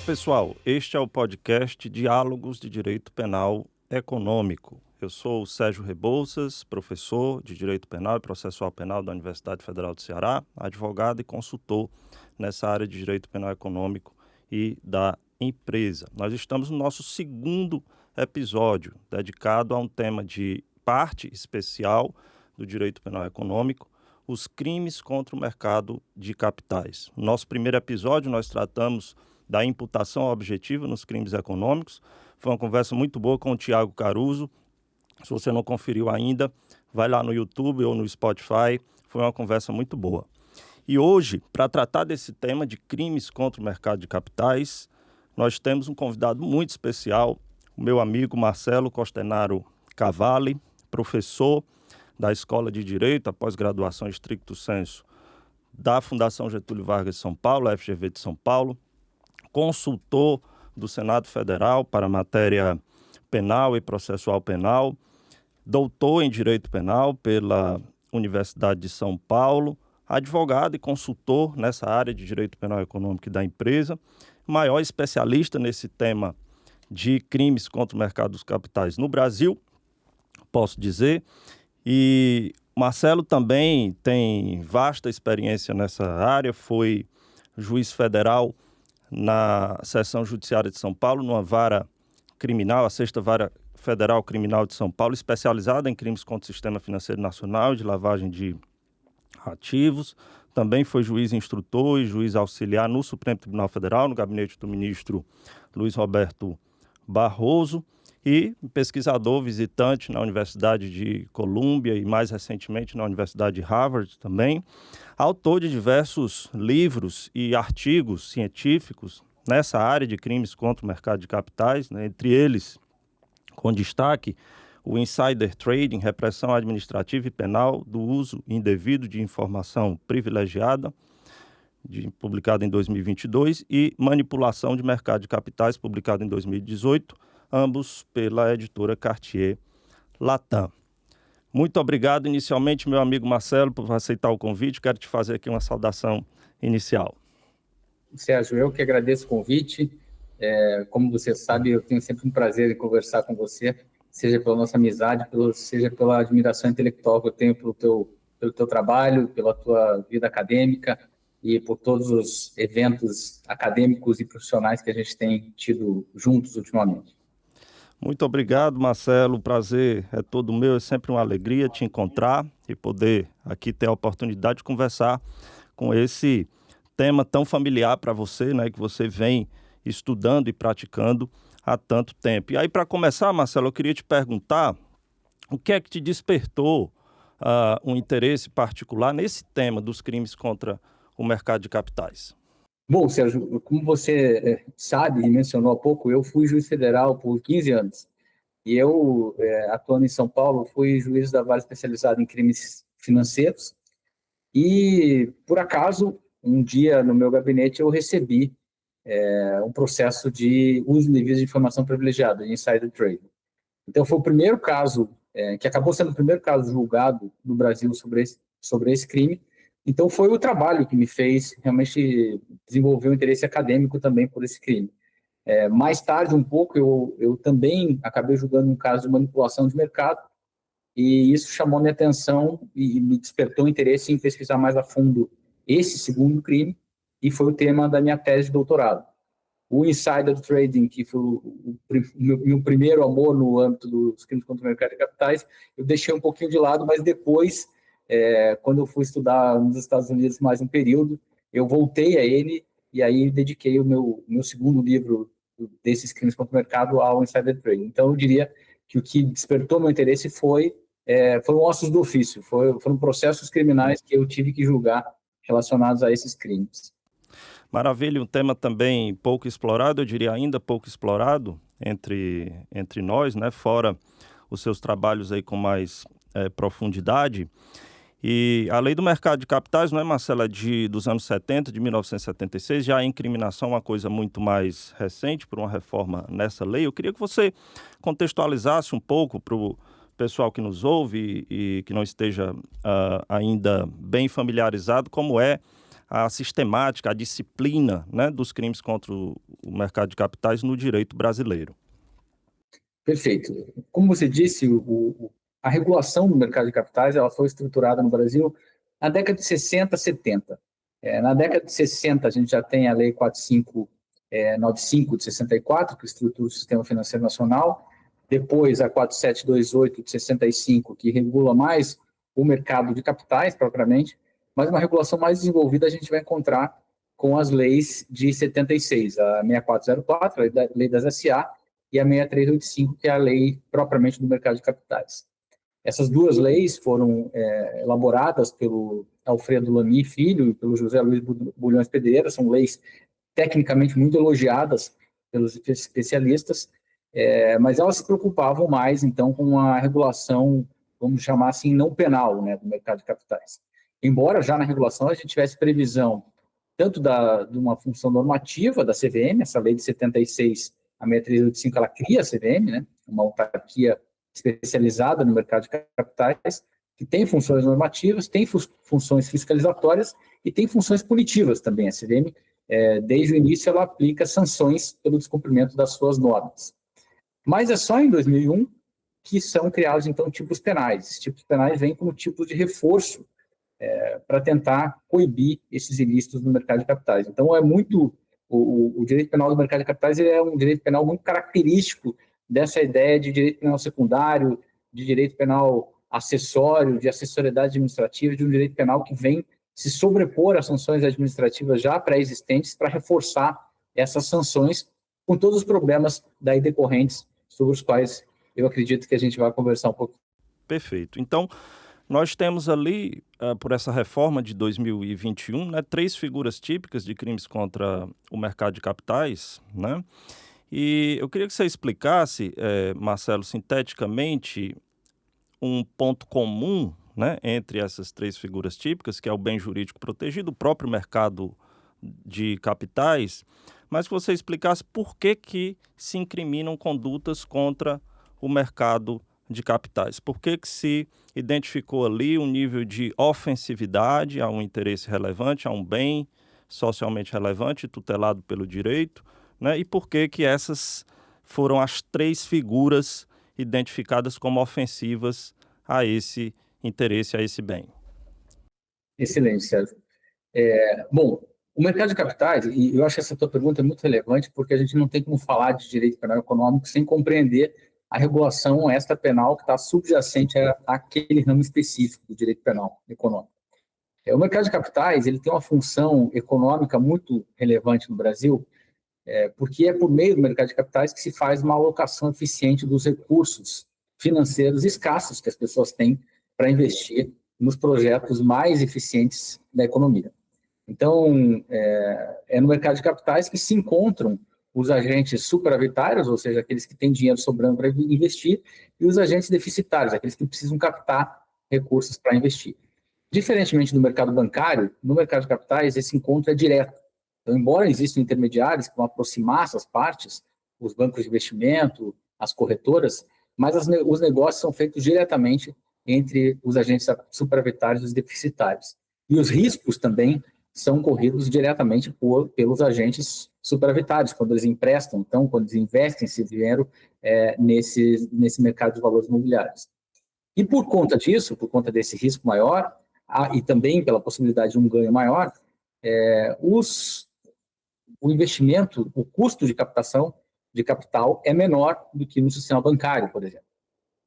Olá, pessoal. Este é o podcast Diálogos de Direito Penal Econômico. Eu sou o Sérgio Rebouças, professor de Direito Penal e Processual Penal da Universidade Federal do Ceará, advogado e consultor nessa área de Direito Penal Econômico e da empresa. Nós estamos no nosso segundo episódio, dedicado a um tema de parte especial do Direito Penal Econômico, os crimes contra o mercado de capitais. No nosso primeiro episódio, nós tratamos da imputação objetiva nos crimes econômicos. Foi uma conversa muito boa com o Tiago Caruso. Se você não conferiu ainda, vai lá no YouTube ou no Spotify. Foi uma conversa muito boa. E hoje, para tratar desse tema de crimes contra o mercado de capitais, nós temos um convidado muito especial, o meu amigo Marcelo Costenaro Cavalli, professor da Escola de Direito, a pós-graduação Stricto Sensu, da Fundação Getúlio Vargas de São Paulo, FGV de São Paulo, consultor do Senado Federal para matéria penal e processual penal, doutor em Direito Penal pela Universidade de São Paulo, advogado e consultor nessa área de Direito Penal Econômico e da empresa, maior especialista nesse tema de crimes contra o mercado dos capitais no Brasil, posso dizer. E Marcelo também tem vasta experiência nessa área, foi juiz federal na Seção Judiciária de São Paulo, numa vara criminal, a 6ª Vara Federal Criminal de São Paulo, especializada em crimes contra o sistema financeiro nacional e de lavagem de ativos. Também foi juiz instrutor e juiz auxiliar no Supremo Tribunal Federal, no gabinete do ministro Luiz Roberto Barroso, e pesquisador visitante na Universidade de Colômbia e, mais recentemente, na Universidade de Harvard também. Autor de diversos livros e artigos científicos nessa área de crimes contra o mercado de capitais, né? Entre eles, com destaque, o Insider Trading, repressão administrativa e penal do uso indevido de informação privilegiada, publicado em 2022, e manipulação de mercado de capitais, publicado em 2018, ambos pela editora Cartier Latam. Muito obrigado inicialmente, meu amigo Marcelo, por aceitar o convite. Quero te fazer aqui uma saudação inicial. Sérgio, eu que agradeço o convite. Como você sabe, eu tenho sempre um prazer em conversar com você, seja pela nossa amizade, seja pela admiração intelectual que eu tenho pelo teu trabalho, pela tua vida acadêmica e por todos os eventos acadêmicos e profissionais que a gente tem tido juntos ultimamente. Muito obrigado, Marcelo. O prazer é todo meu. É sempre uma alegria te encontrar e poder aqui ter a oportunidade de conversar com esse tema tão familiar para você, né, que você vem estudando e praticando há tanto tempo. E aí, para começar, Marcelo, eu queria te perguntar o que é que te despertou um interesse particular nesse tema dos crimes contra o mercado de capitais. Bom, Sérgio, como você sabe e mencionou há pouco, eu fui juiz federal por 15 anos. E eu, atuando em São Paulo, fui juiz da vara especializada em crimes financeiros. E, por acaso, um dia no meu gabinete eu recebi um processo de uso indevido de informação privilegiada, de insider trading. Então, foi o primeiro caso, que acabou sendo o primeiro caso julgado no Brasil sobre esse crime. Então, foi o trabalho que me fez realmente desenvolver um interesse acadêmico também por esse crime. Mais tarde, um pouco, eu também acabei julgando um caso de manipulação de mercado, e isso chamou minha atenção e me despertou interesse em pesquisar mais a fundo esse segundo crime, e foi o tema da minha tese de doutorado. O insider trading, que foi o meu primeiro amor no âmbito dos crimes contra o mercado de capitais, eu deixei um pouquinho de lado, mas depois, quando eu fui estudar nos Estados Unidos mais um período, eu voltei a ele e aí dediquei o meu segundo livro desses crimes contra o mercado ao insider trading. Então, eu diria que o que despertou meu interesse foram ossos do ofício, foram processos criminais que eu tive que julgar relacionados a esses crimes. Maravilha, um tema também pouco explorado, eu diria ainda pouco explorado entre nós, né? Fora os seus trabalhos aí com mais profundidade. E a lei do mercado de capitais, não é, Marcelo, dos anos 70, de 1976, já a incriminação é uma coisa muito mais recente, por uma reforma nessa lei. Eu queria que você contextualizasse um pouco para o pessoal que nos ouve e que não esteja ainda bem familiarizado, como é a sistemática, a disciplina, né, dos crimes contra o mercado de capitais no direito brasileiro. Perfeito. Como você disse, a regulação do mercado de capitais ela foi estruturada no Brasil na década de 60, 70. Na década de 60, a gente já tem a Lei 4595 de 64, que estrutura o Sistema Financeiro Nacional. Depois, a 4728 de 65, que regula mais o mercado de capitais, propriamente. Mas uma regulação mais desenvolvida a gente vai encontrar com as leis de 76, a 6404, a Lei das SA, e a 6385, que é a lei propriamente do mercado de capitais. Essas duas leis foram elaboradas pelo Alfredo Lamy Filho e pelo José Luiz Bulhões Pedreira, são leis tecnicamente muito elogiadas pelos especialistas, mas elas se preocupavam mais, então, com a regulação, vamos chamar assim, não penal, né, do mercado de capitais. Embora já na regulação a gente tivesse previsão tanto de uma função normativa da CVM, essa lei de 76, a 6385, ela cria a CVM, né, uma autarquia especializada no mercado de capitais, que tem funções normativas, tem funções fiscalizatórias e tem funções punitivas também. A CVM, desde o início, ela aplica sanções pelo descumprimento das suas normas. Mas é só em 2001 que são criados, então, tipos penais. Esses tipos penais vêm como tipos de reforço para tentar coibir esses ilícitos no mercado de capitais. Então, o direito penal do mercado de capitais ele é um direito penal muito característico dessa ideia de direito penal secundário, de direito penal acessório, de acessoriedade administrativa, de um direito penal que vem se sobrepor às sanções administrativas já pré-existentes para reforçar essas sanções com todos os problemas daí decorrentes sobre os quais eu acredito que a gente vai conversar um pouco. Perfeito. Então, nós temos ali, por essa reforma de 2021, né, 3 figuras típicas de crimes contra o mercado de capitais, né? E eu queria que você explicasse, Marcelo, sinteticamente, um ponto comum, né, entre essas 3 figuras típicas, que é o bem jurídico protegido, o próprio mercado de capitais, mas que você explicasse por que se incriminam condutas contra o mercado de capitais. Por que se identificou ali um nível de ofensividade a um interesse relevante, a um bem socialmente relevante, tutelado pelo direito, né? E por que essas foram as 3 figuras identificadas como ofensivas a esse interesse, a esse bem? Excelente, Sérgio. Bom, o mercado de capitais, e eu acho que essa tua pergunta é muito relevante, porque a gente não tem como falar de direito penal econômico sem compreender a regulação extrapenal que está subjacente àquele ramo específico do direito penal econômico. O mercado de capitais ele tem uma função econômica muito relevante no Brasil, porque é por meio do mercado de capitais que se faz uma alocação eficiente dos recursos financeiros escassos que as pessoas têm para investir nos projetos mais eficientes da economia. Então, é no mercado de capitais que se encontram os agentes superavitários, ou seja, aqueles que têm dinheiro sobrando para investir, e os agentes deficitários, aqueles que precisam captar recursos para investir. Diferentemente do mercado bancário, no mercado de capitais esse encontro é direto. Então, embora existam intermediários que vão aproximar essas partes, os bancos de investimento, as corretoras, mas os negócios são feitos diretamente entre os agentes superavitários e os deficitários. E os riscos também são corridos diretamente pelos agentes superavitários, quando eles emprestam, então, quando eles investem esse dinheiro nesse mercado de valores imobiliários. E por conta disso, por conta desse risco maior, e também pela possibilidade de um ganho maior, o investimento, o custo de captação de capital é menor do que no sistema bancário, por exemplo.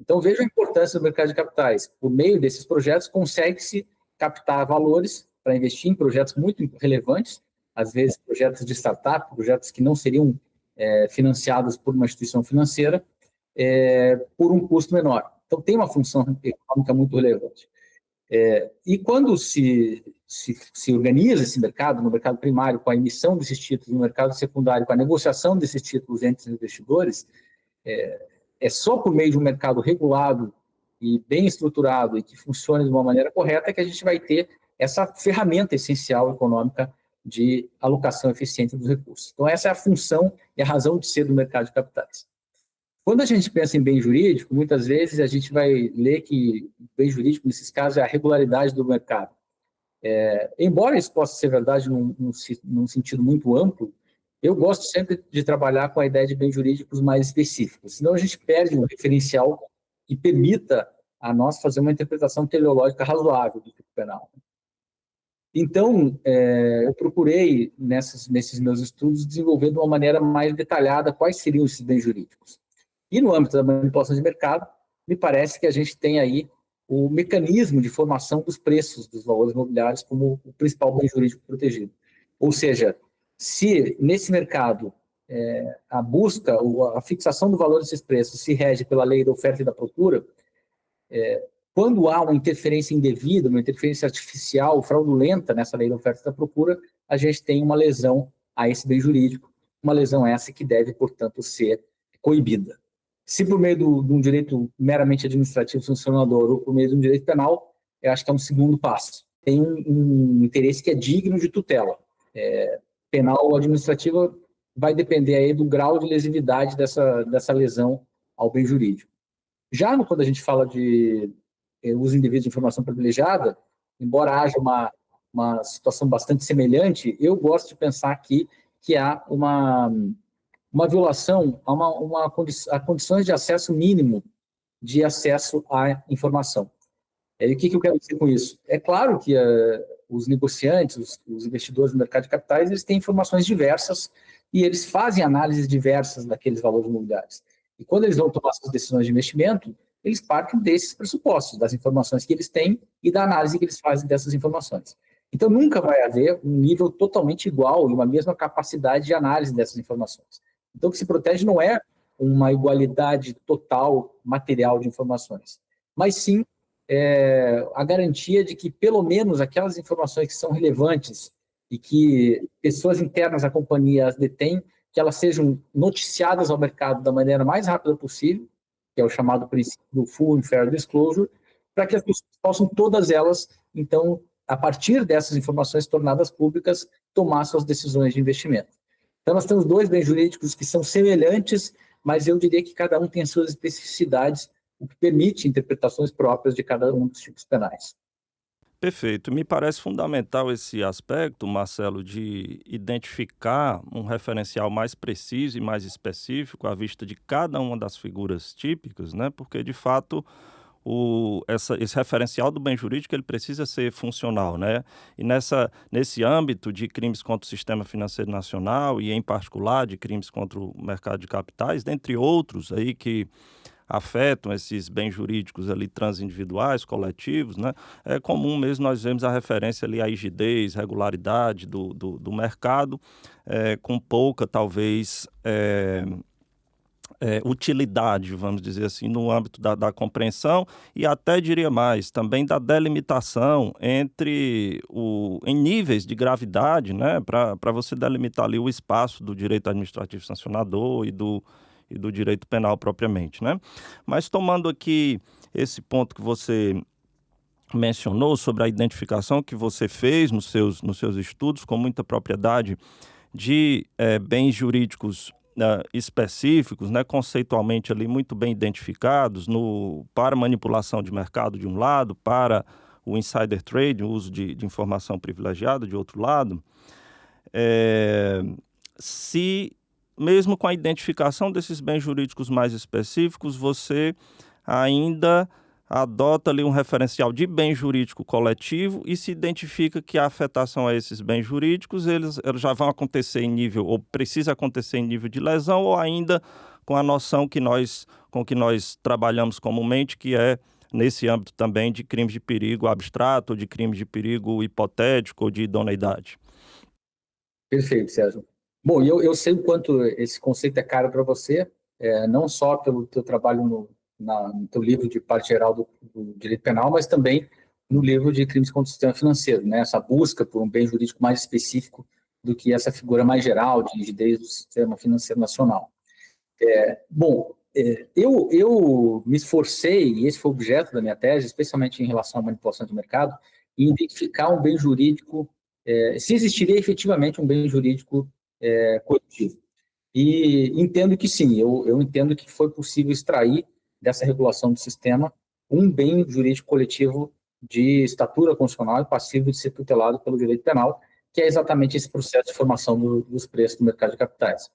Então, veja a importância do mercado de capitais. Por meio desses projetos, consegue-se captar valores para investir em projetos muito relevantes, às vezes projetos de startup, projetos que não seriam financiados por uma instituição financeira, por um custo menor. Então, tem uma função econômica muito relevante. E quando se organiza esse mercado, no mercado primário, com a emissão desses títulos, no mercado secundário, com a negociação desses títulos entre os investidores, é só por meio de um mercado regulado e bem estruturado e que funcione de uma maneira correta que a gente vai ter essa ferramenta essencial econômica de alocação eficiente dos recursos. Então, essa é a função e a razão de ser do mercado de capitais. Quando a gente pensa em bem jurídico, muitas vezes a gente vai ler que bem jurídico, nesses casos, é a regularidade do mercado. Embora isso possa ser verdade num sentido muito amplo, eu gosto sempre de trabalhar com a ideia de bens jurídicos mais específicos, senão a gente perde um referencial que permita a nós fazer uma interpretação teleológica razoável do tipo penal. Então, eu procurei, nesses meus estudos, desenvolver de uma maneira mais detalhada quais seriam esses bens jurídicos. E no âmbito da manipulação de mercado, me parece que a gente tem aí o mecanismo de formação dos preços dos valores imobiliários como o principal bem jurídico protegido. Ou seja, se nesse mercado a busca, a fixação do valor desses preços se rege pela lei da oferta e da procura, quando há uma interferência indevida, uma interferência artificial, fraudulenta nessa lei da oferta e da procura, a gente tem uma lesão a esse bem jurídico, uma lesão essa que deve, portanto, ser coibida. Se por meio de um direito meramente administrativo sancionador ou por meio de um direito penal, eu acho que é um segundo passo. Tem um interesse que é digno de tutela. Penal ou administrativa vai depender aí do grau de lesividade dessa lesão ao bem jurídico. Já quando a gente fala de uso indevido de informação privilegiada, embora haja uma situação bastante semelhante, eu gosto de pensar aqui que há uma violação a condições de acesso mínimo de acesso à informação. E o que eu quero dizer com isso? É claro que os negociantes, os investidores no mercado de capitais, eles têm informações diversas e eles fazem análises diversas daqueles valores imobiliários. E quando eles vão tomar suas decisões de investimento, eles partem desses pressupostos, das informações que eles têm e da análise que eles fazem dessas informações. Então, nunca vai haver um nível totalmente igual e uma mesma capacidade de análise dessas informações. Então, o que se protege não é uma igualdade total material de informações, mas sim a garantia de que, pelo menos, aquelas informações que são relevantes e que pessoas internas à companhia as detêm, que elas sejam noticiadas ao mercado da maneira mais rápida possível, que é o chamado princípio do full and fair disclosure, para que as pessoas possam, todas elas, então, a partir dessas informações tornadas públicas, tomar suas decisões de investimento. Então, nós temos dois bens jurídicos que são semelhantes, mas eu diria que cada um tem suas especificidades, o que permite interpretações próprias de cada um dos tipos penais. Perfeito. Me parece fundamental esse aspecto, Marcelo, de identificar um referencial mais preciso e mais específico à vista de cada uma das figuras típicas, né? Porque, de fato, esse referencial do bem jurídico ele precisa ser funcional, né? E nesse âmbito de crimes contra o sistema financeiro nacional e, em particular, de crimes contra o mercado de capitais, dentre outros aí que afetam esses bens jurídicos ali transindividuais, coletivos, né? É comum mesmo nós vemos a referência ali à rigidez, regularidade do mercado, com pouca, talvez, utilidade, vamos dizer assim, no âmbito da compreensão e até diria mais, também da delimitação em níveis de gravidade, né? Para você delimitar ali o espaço do direito administrativo sancionador e do direito penal propriamente, né? Mas tomando aqui esse ponto que você mencionou sobre a identificação que você fez nos seus estudos com muita propriedade de bens jurídicos específicos, né, conceitualmente ali muito bem identificados para manipulação de mercado de um lado, para o insider trade, o uso de informação privilegiada de outro lado, se mesmo com a identificação desses bens jurídicos mais específicos, você ainda adota ali um referencial de bem jurídico coletivo e se identifica que a afetação a esses bens jurídicos, eles já vão acontecer em nível, ou precisa acontecer em nível de lesão, ou ainda com a noção com que nós trabalhamos comumente, que é nesse âmbito também de crimes de perigo abstrato, ou de crimes de perigo hipotético, ou de idoneidade. Perfeito, Sérgio. Bom, eu sei o quanto esse conceito é caro para você, não só pelo teu trabalho no teu livro de parte geral do direito penal, mas também no livro de crimes contra o sistema financeiro, né? Essa busca por um bem jurídico mais específico do que essa figura mais geral de rigidez do sistema financeiro nacional. Eu me esforcei, e esse foi o objeto da minha tese, especialmente em relação à manipulação de mercado, em identificar um bem jurídico, se existiria efetivamente um bem jurídico coletivo. E entendo que sim, eu entendo que foi possível extrair dessa regulação do sistema um bem jurídico coletivo de estatura constitucional e passivo de ser tutelado pelo direito penal, que é exatamente esse processo de formação dos preços do mercado de capitais.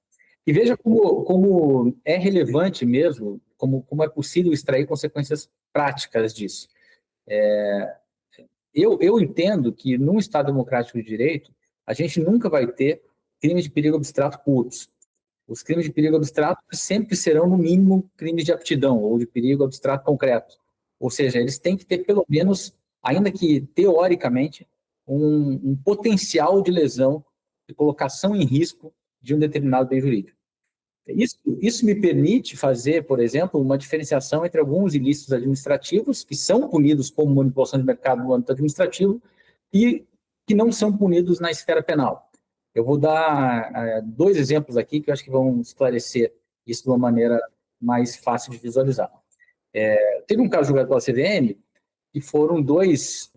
E veja como é relevante mesmo, como é possível extrair consequências práticas disso. Eu entendo que, num Estado democrático de direito, a gente nunca vai ter crimes de perigo abstrato puros. Os crimes de perigo abstrato sempre serão, no mínimo, crimes de aptidão ou de perigo abstrato concreto. Ou seja, eles têm que ter, pelo menos, ainda que teoricamente, um potencial de lesão, de colocação em risco de um determinado bem jurídico. Isso me permite fazer, por exemplo, uma diferenciação entre alguns ilícitos administrativos que são punidos como manipulação de mercado no âmbito administrativo e que não são punidos na esfera penal. Eu vou dar dois exemplos aqui que eu acho que vão esclarecer isso de uma maneira mais fácil de visualizar. Teve um caso julgado pela CVM que foram dois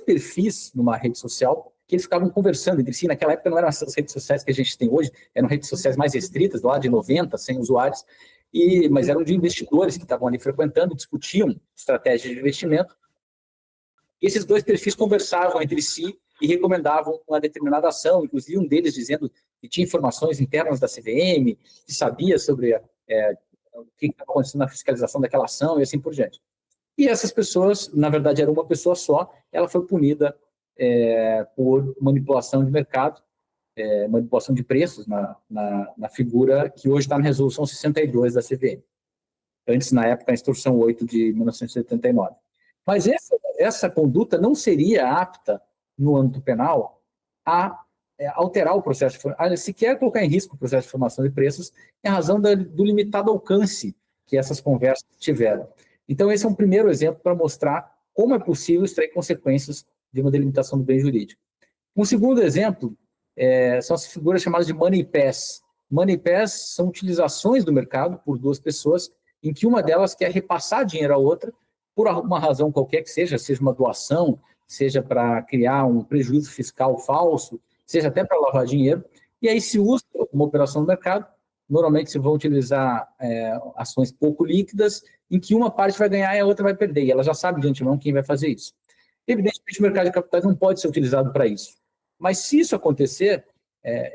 perfis numa rede social que eles ficavam conversando entre si. Naquela época não eram essas redes sociais que a gente tem hoje, eram redes sociais mais restritas, lá de 90, 100 usuários, mas eram de investidores que estavam ali frequentando, discutiam estratégias de investimento. E esses dois perfis conversavam entre si e recomendavam uma determinada ação, inclusive um deles dizendo que tinha informações internas da CVM, que sabia sobre o que estava acontecendo na fiscalização daquela ação e assim por diante. E essas pessoas, na verdade, era uma pessoa só, ela foi punida por manipulação de mercado, manipulação de preços na figura que hoje está na resolução 62 da CVM. Antes, na época, a instrução 8 de 1979. Mas essa conduta não seria apta, no âmbito penal, a alterar o processo, sequer colocar em risco o processo de formação de preços, em razão do limitado alcance que essas conversas tiveram. Então, esse é um primeiro exemplo para mostrar como é possível extrair consequências de uma delimitação do bem jurídico. Um segundo exemplo são as figuras chamadas de money pass. Money pass são utilizações do mercado por duas pessoas, em que uma delas quer repassar dinheiro à outra, por uma razão qualquer que seja uma doação, seja para criar um prejuízo fiscal falso, seja até para lavar dinheiro, e aí se usa uma operação no mercado. Normalmente se vão utilizar ações pouco líquidas, em que uma parte vai ganhar e a outra vai perder, e ela já sabe de antemão quem vai fazer isso. Evidentemente, o mercado de capitais não pode ser utilizado para isso. Mas se isso acontecer,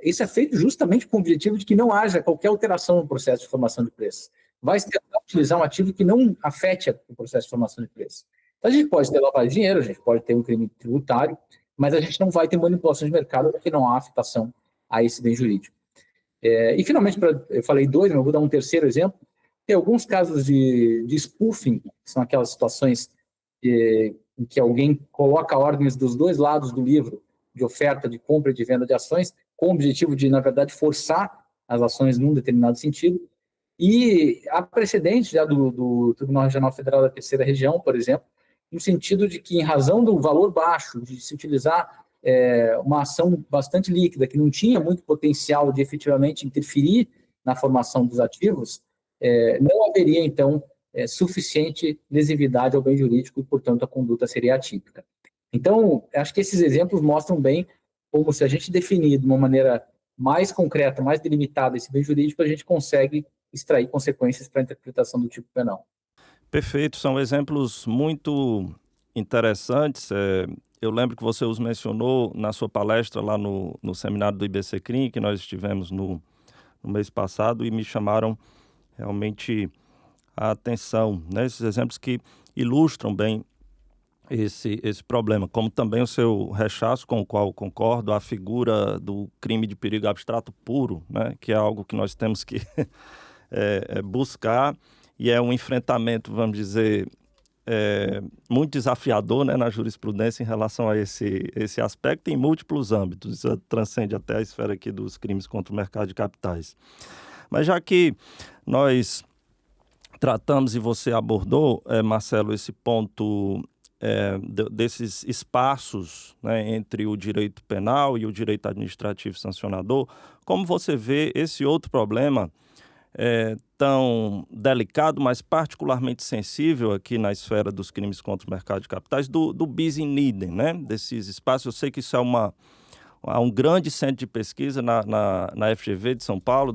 isso é feito justamente com o objetivo de que não haja qualquer alteração no processo de formação de preços. Vai se tentar utilizar um ativo que não afete o processo de formação de preços. Então, a gente pode ter lavagem de dinheiro, a gente pode ter um crime tributário, mas a gente não vai ter manipulação de mercado porque não há afetação a esse bem jurídico. E, finalmente, eu falei dois, mas eu vou dar um terceiro exemplo. Tem alguns casos de spoofing, que são aquelas situações em que alguém coloca ordens dos dois lados do livro, de oferta, de compra e de venda de ações, com o objetivo de, na verdade, forçar as ações num determinado sentido. E há precedente já do Tribunal Regional Federal da Terceira Região, por exemplo, no sentido de que, em razão do valor baixo, de se utilizar uma ação bastante líquida, que não tinha muito potencial de efetivamente interferir na formação dos ativos, não haveria, então, suficiente lesividade ao bem jurídico e, portanto, a conduta seria atípica. Então, acho que esses exemplos mostram bem como, se a gente definir de uma maneira mais concreta, mais delimitada esse bem jurídico, a gente consegue extrair consequências para a interpretação do tipo penal. Perfeito, são exemplos muito interessantes. Eu lembro que você os mencionou na sua palestra lá no seminário do IBCCRIM, que nós estivemos no mês passado, e me chamaram realmente a atenção, né? Esses exemplos que ilustram bem esse problema, como também o seu rechaço, com o qual concordo, a figura do crime de perigo abstrato puro, né? Que é algo que nós temos que buscar, e é um enfrentamento, vamos dizer, muito desafiador, né, na jurisprudência em relação a esse aspecto em múltiplos âmbitos. Isso transcende até a esfera aqui dos crimes contra o mercado de capitais. Mas já que nós tratamos e você abordou, Marcelo, esse ponto desses espaços, né, entre o direito penal e o direito administrativo sancionador, como você vê esse outro problema tão delicado, mas particularmente sensível aqui na esfera dos crimes contra o mercado de capitais, do bis in idem, né, desses espaços? Eu sei que isso há um grande centro de pesquisa na FGV de São Paulo,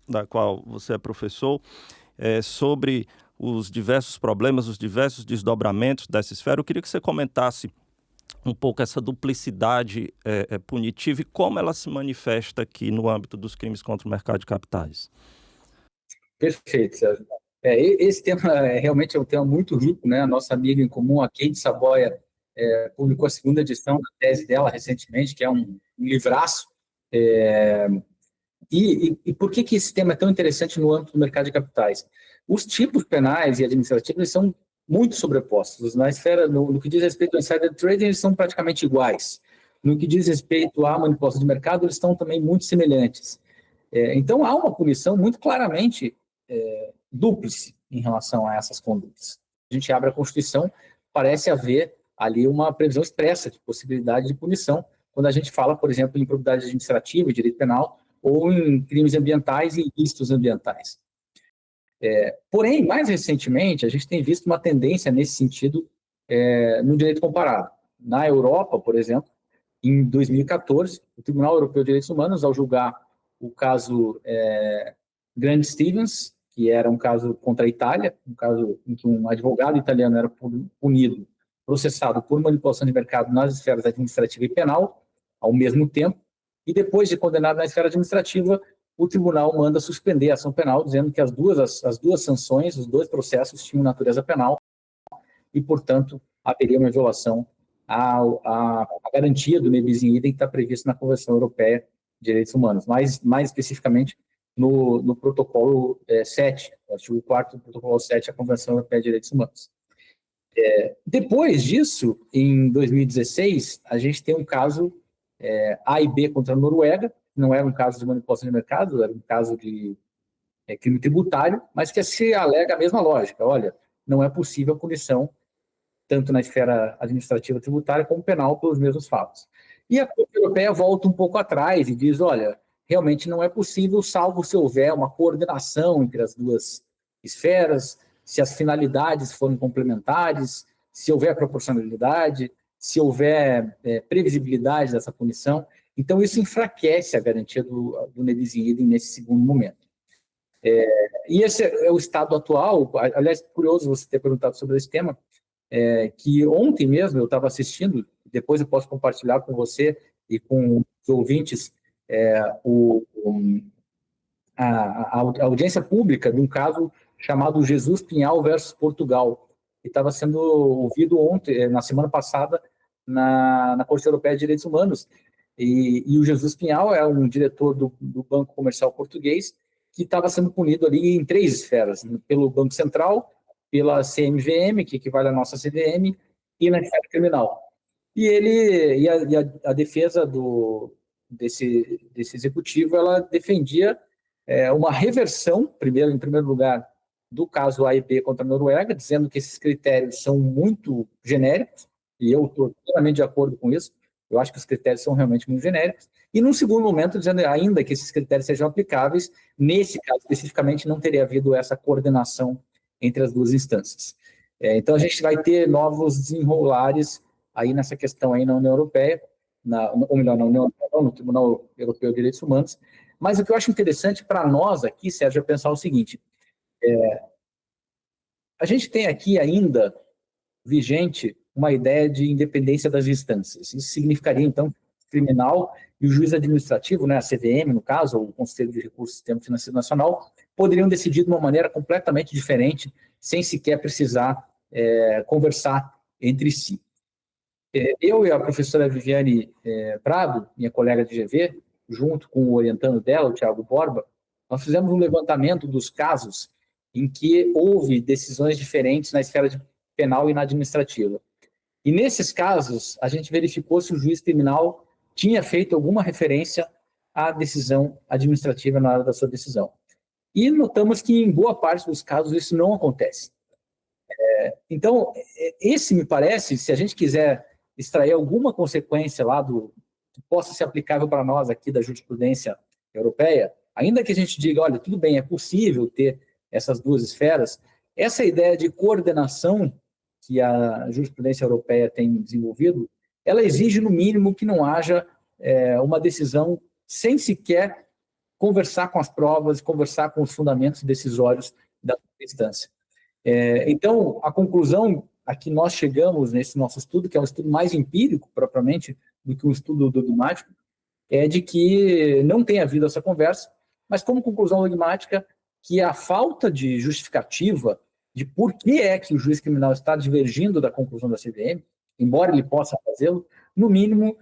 da qual você é professor, sobre os diversos problemas, os diversos desdobramentos dessa esfera. Eu queria que você comentasse um pouco essa duplicidade punitiva e como ela se manifesta aqui no âmbito dos crimes contra o mercado de capitais. Perfeito, Sérgio. Esse tema realmente é um tema muito rico, né? A nossa amiga em comum, a Kate Saboia, publicou a segunda edição da tese dela recentemente, que é um livraço. E por que esse tema é tão interessante no âmbito do mercado de capitais? Os tipos penais e administrativos eles são muito sobrepostos. Na esfera, no que diz respeito ao insider trading, eles são praticamente iguais. No que diz respeito à manipulação de mercado, eles estão também muito semelhantes. Então, há uma punição muito claramente dúplice em relação a essas condutas. A gente abre a Constituição, parece haver ali uma previsão expressa de possibilidade de punição, quando a gente fala, por exemplo, em improbidade administrativa e direito penal, ou em crimes ambientais e ilícitos ambientais. Porém, mais recentemente, a gente tem visto uma tendência nesse sentido no direito comparado. Na Europa, por exemplo, em 2014, o Tribunal Europeu de Direitos Humanos, ao julgar o caso Grant Stevens, que era um caso contra a Itália, um caso em que um advogado italiano era punido, processado por manipulação de mercado nas esferas administrativa e penal, ao mesmo tempo, e depois de condenado na esfera administrativa, o tribunal manda suspender a ação penal, dizendo que as duas sanções, os dois processos tinham natureza penal e, portanto, haveria uma violação à garantia do ne bis in idem que está prevista na Convenção Europeia de Direitos Humanos, mais especificamente no protocolo 7, o artigo 4º do protocolo 7 da Convenção Europeia de Direitos Humanos. Depois disso, em 2016, a gente tem um caso A e B contra a Noruega, não era um caso de manipulação de mercado, era um caso de crime tributário, mas que se alega a mesma lógica. Olha, não é possível punição, tanto na esfera administrativa tributária como penal, pelos mesmos fatos. E a Corte Europeia volta um pouco atrás e diz, olha, realmente não é possível, salvo se houver uma coordenação entre as duas esferas, se as finalidades forem complementares, se houver proporcionalidade, se houver previsibilidade dessa punição. Então, isso enfraquece a garantia do ne bis in idem nesse segundo momento. E esse é o estado atual. Aliás, curioso você ter perguntado sobre esse tema, que ontem mesmo eu estava assistindo, depois eu posso compartilhar com você e com os ouvintes a audiência pública de um caso chamado Jesus Pinhal versus Portugal, que estava sendo ouvido ontem, na semana passada, na Corte Europeia de Direitos Humanos. E o Jesus Pinhal é um diretor do Banco Comercial Português que estava sendo punido ali em 3 esferas, pelo Banco Central, pela CMVM, que equivale à nossa CVM, e na esfera criminal. E a defesa desse executivo, ela defendia uma reversão, em primeiro lugar, do caso A e B contra a Noruega, dizendo que esses critérios são muito genéricos, e eu estou totalmente de acordo com isso. Eu acho que os critérios são realmente muito genéricos. E, num segundo momento, dizendo ainda que esses critérios sejam aplicáveis, nesse caso especificamente não teria havido essa coordenação entre as duas instâncias. Então, a gente vai ter novos desenrolares aí nessa questão aí na União Europeia, ou melhor, na União Europeia, no Tribunal Europeu de Direitos Humanos. Mas o que eu acho interessante para nós aqui, Sérgio, é pensar o seguinte: a gente tem aqui ainda vigente uma ideia de independência das instâncias. Isso significaria, então, criminal e o juiz administrativo, né, a CVM, no caso, ou o Conselho de Recursos do Sistema Financeiro Nacional, poderiam decidir de uma maneira completamente diferente, sem sequer precisar conversar entre si. Eu e a professora Viviane Prado, minha colega de GV, junto com o orientando dela, o Thiago Borba, nós fizemos um levantamento dos casos em que houve decisões diferentes na esfera penal e na administrativa. E nesses casos, a gente verificou se o juiz criminal tinha feito alguma referência à decisão administrativa na hora da sua decisão. E notamos que, em boa parte dos casos, isso não acontece. Então, esse me parece, se a gente quiser extrair alguma consequência lá que possa ser aplicável para nós aqui da jurisprudência europeia, ainda que a gente diga, olha, tudo bem, é possível ter essas duas esferas, essa ideia de coordenação que a jurisprudência europeia tem desenvolvido, ela exige, no mínimo, que não haja uma decisão sem sequer conversar com as provas, conversar com os fundamentos decisórios da instância. Então, a conclusão a que nós chegamos nesse nosso estudo, que é um estudo mais empírico, propriamente, do que um estudo dogmático, é de que não tem havido essa conversa, mas como conclusão dogmática, que a falta de justificativa de por que é que o juiz criminal está divergindo da conclusão da CVM, embora ele possa fazê-lo, no mínimo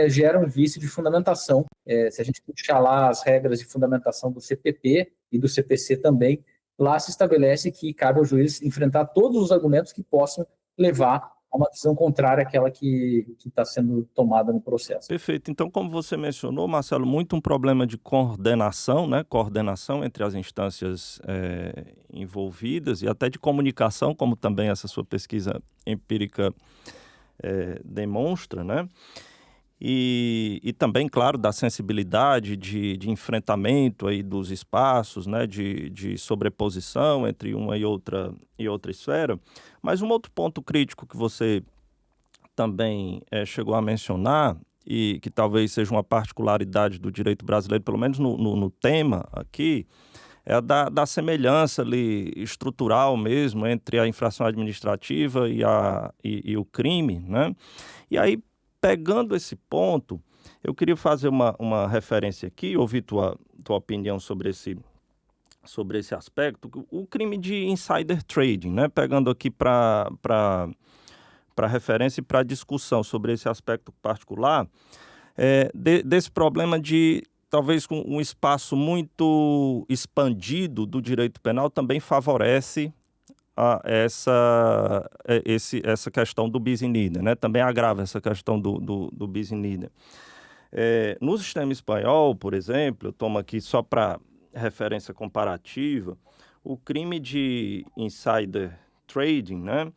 gera um vício de fundamentação. Se a gente puxar lá as regras de fundamentação do CPP e do CPC também, lá se estabelece que cabe ao juiz enfrentar todos os argumentos que possam levar a uma decisão contrária àquela que está sendo tomada no processo. Perfeito. Então, como você mencionou, Marcelo, muito um problema de coordenação, né? Coordenação entre as instâncias envolvidas e até de comunicação, como também essa sua pesquisa empírica demonstra, né? E também, claro, da sensibilidade de enfrentamento aí dos espaços, né, de sobreposição entre uma e outra esfera. Mas um outro ponto crítico que você também chegou a mencionar, e que talvez seja uma particularidade do direito brasileiro, pelo menos no tema aqui, é a da semelhança ali estrutural mesmo entre a infração administrativa e o crime, né? E aí, pegando esse ponto, eu queria fazer uma referência aqui, ouvir tua opinião sobre esse aspecto, o crime de insider trading, né? Pegando aqui para referência e para discussão sobre esse aspecto particular, desse problema de, talvez com um espaço muito expandido do direito penal, também favorece essa questão do bis in idem, né? Também agrava essa questão do bis in idem. No sistema espanhol, por exemplo, eu tomo aqui só para referência comparativa, o crime de insider trading, né,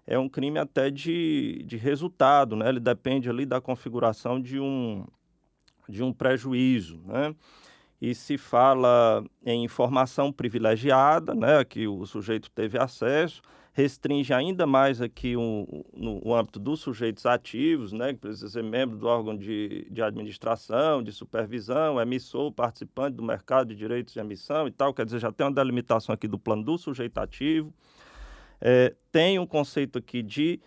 é um crime até de resultado, né? Ele depende ali da configuração de um prejuízo, né? E se fala em informação privilegiada, né, que o sujeito teve acesso, restringe ainda mais aqui no âmbito dos sujeitos ativos, né, que precisa ser membro do órgão de administração, de supervisão, emissor, participante do mercado de direitos de emissão e tal, quer dizer, já tem uma delimitação aqui do plano do sujeito ativo. Tem um conceito aqui de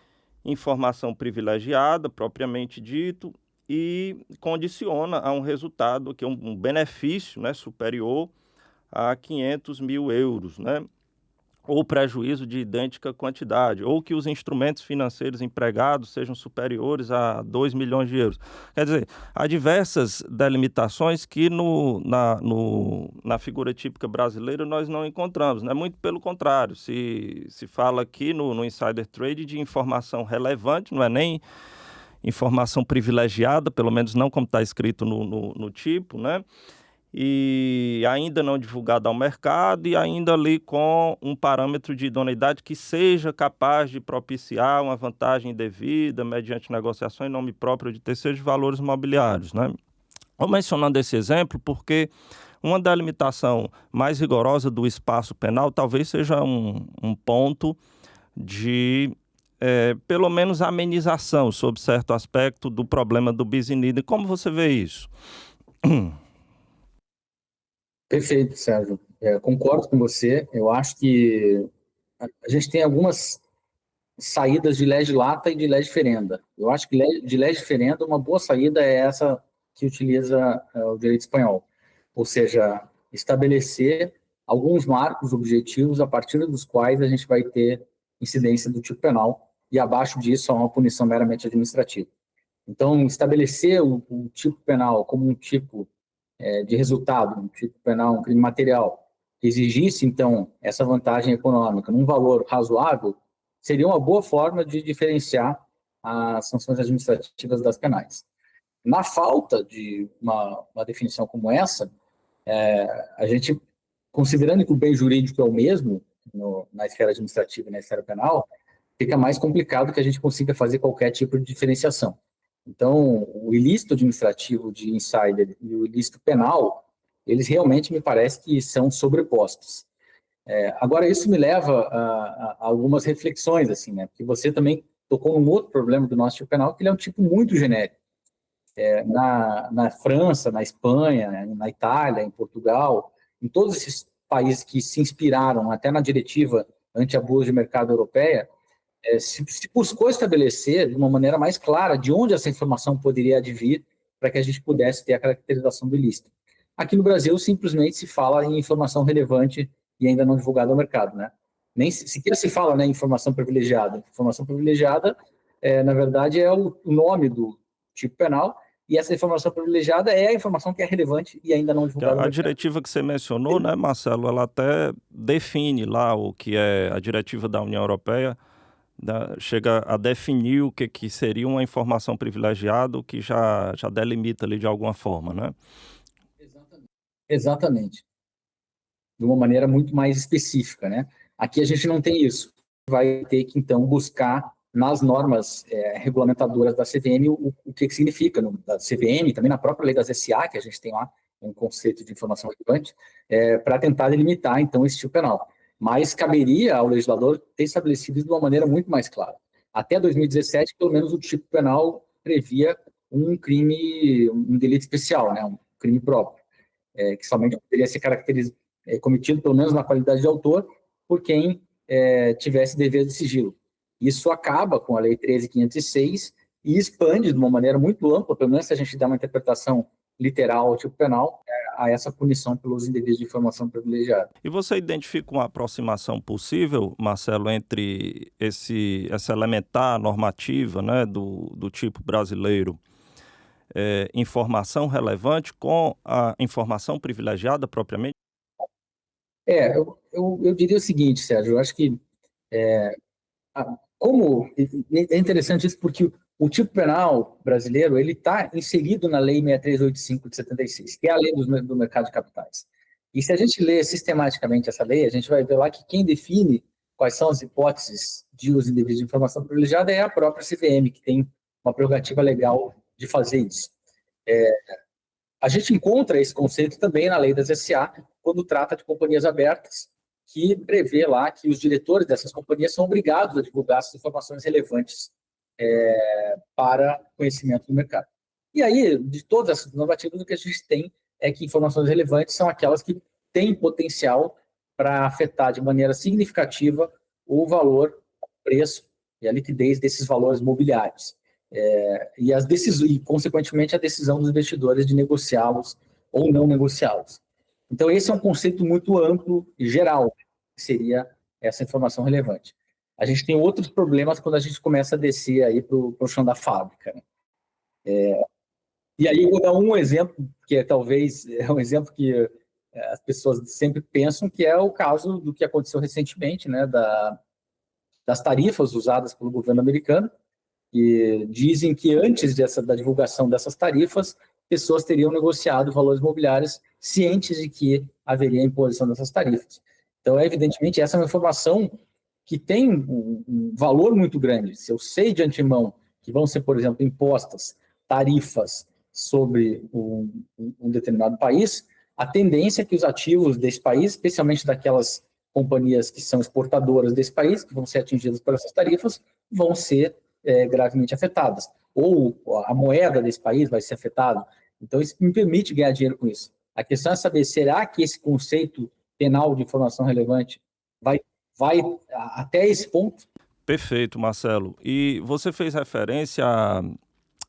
informação privilegiada, propriamente dito, e condiciona a um resultado, que é um benefício, né, superior a 500 mil euros, né, ou prejuízo de idêntica quantidade, ou que os instrumentos financeiros empregados sejam superiores a 2 milhões de euros. Quer dizer, há diversas delimitações que na figura típica brasileira nós não encontramos, né? Muito pelo contrário, se fala aqui no insider trade de informação relevante, não é nem informação privilegiada, pelo menos não como está escrito no tipo, né? E ainda não divulgada ao mercado e ainda ali com um parâmetro de idoneidade que seja capaz de propiciar uma vantagem indevida mediante negociação em nome próprio de terceiros de valores mobiliários, né? Estou mencionando esse exemplo porque uma delimitação mais rigorosa do espaço penal talvez seja um ponto de pelo menos amenização sobre certo aspecto do problema do bis in idem. Como você vê isso? Perfeito, Sérgio. Concordo com você. Eu acho que a gente tem algumas saídas de lege lata e de lege ferenda. Eu acho que de lege ferenda, uma boa saída é essa que utiliza o direito espanhol. Ou seja, estabelecer alguns marcos objetivos a partir dos quais a gente vai ter incidência do tipo penal e abaixo disso há uma punição meramente administrativa. Então, estabelecer o tipo penal como um tipo de resultado, um tipo penal, um crime material, que exigisse, então, essa vantagem econômica num valor razoável, seria uma boa forma de diferenciar as sanções administrativas das penais. Na falta de uma definição como essa, a gente, considerando que o bem jurídico é o mesmo na esfera administrativa e na esfera penal, fica mais complicado que a gente consiga fazer qualquer tipo de diferenciação. Então, o ilícito administrativo de insider e o ilícito penal, eles realmente me parece que são sobrepostos. Agora, isso me leva a algumas reflexões, assim, né? Porque você também tocou num outro problema do nosso tipo penal, que ele é um tipo muito genérico. Na França, na Espanha, na Itália, em Portugal, em todos esses países que se inspiraram até na diretiva anti-abuso de mercado europeia, se buscou estabelecer de uma maneira mais clara de onde essa informação poderia advir para que a gente pudesse ter a caracterização do ilícito. Aqui no Brasil, simplesmente se fala em informação relevante e ainda não divulgada ao mercado, né? Nem sequer se fala, né, em informação privilegiada. Informação privilegiada, na verdade, é o nome do tipo penal, e essa informação privilegiada é a informação que é relevante e ainda não divulgada ao A mercado. diretiva que você mencionou, né, Marcelo, ela até define lá o que é a diretiva da União Europeia, chega a definir o que seria uma informação privilegiada, o que já delimita ali de alguma forma, né? Exatamente. De uma maneira muito mais específica, né? Aqui a gente não tem isso. Vai ter que, então, buscar nas normas regulamentadoras da CVM o que significa, da CVM, também na própria lei das SA, que a gente tem lá um conceito de informação relevante, para tentar delimitar, então, esse tipo penal. Mas caberia ao legislador ter estabelecido isso de uma maneira muito mais clara. Até 2017, pelo menos, o tipo penal previa um crime, um delito especial, né? Um crime próprio, que somente poderia ser cometido, pelo menos na qualidade de autor, por quem tivesse dever de sigilo. Isso acaba com a Lei 13.506 e expande de uma maneira muito ampla, pelo menos se a gente dá uma interpretação literal ao tipo penal, a essa punição pelos indevidos de informação privilegiada. E você identifica uma aproximação possível, Marcelo, entre essa elementar normativa, né, do tipo brasileiro, informação relevante com a informação privilegiada propriamente? Eu diria o seguinte, Sérgio, eu acho que como é interessante isso porque o tipo penal brasileiro ele está inserido na Lei 6385 de 76, que é a lei do mercado de capitais. E se a gente lê sistematicamente essa lei, a gente vai ver lá que quem define quais são as hipóteses de uso indevido de informação privilegiada é a própria CVM, que tem uma prerrogativa legal de fazer isso. A gente encontra esse conceito também na lei das SA, quando trata de companhias abertas, que prevê lá que os diretores dessas companhias são obrigados a divulgar essas informações relevantes para conhecimento do mercado. E aí, de todas essas normativas, o que a gente tem é que informações relevantes são aquelas que têm potencial para afetar de maneira significativa o valor, o preço e a liquidez desses valores mobiliários. E, consequentemente, a decisão dos investidores de negociá-los ou não negociá-los. Então, esse é um conceito muito amplo e geral, que seria essa informação relevante. A gente tem outros problemas quando a gente começa a descer aí para o chão da fábrica, né? E aí eu vou dar um exemplo, que talvez é um exemplo que as pessoas sempre pensam, que é o caso do que aconteceu recentemente, né, das tarifas usadas pelo governo americano, que dizem que antes da divulgação dessas tarifas, pessoas teriam negociado valores imobiliários cientes de que haveria a imposição dessas tarifas. Então, evidentemente, essa é uma informação que tem um valor muito grande. Se eu sei de antemão que vão ser, por exemplo, impostas tarifas sobre um determinado país, a tendência é que os ativos desse país, especialmente daquelas companhias que são exportadoras desse país, que vão ser atingidas por essas tarifas, vão ser gravemente afetadas. Ou a moeda desse país vai ser afetada. Então, isso me permite ganhar dinheiro com isso. A questão é saber, será que esse conceito penal de informação relevante vai até esse ponto? Perfeito, Marcelo. E você fez referência a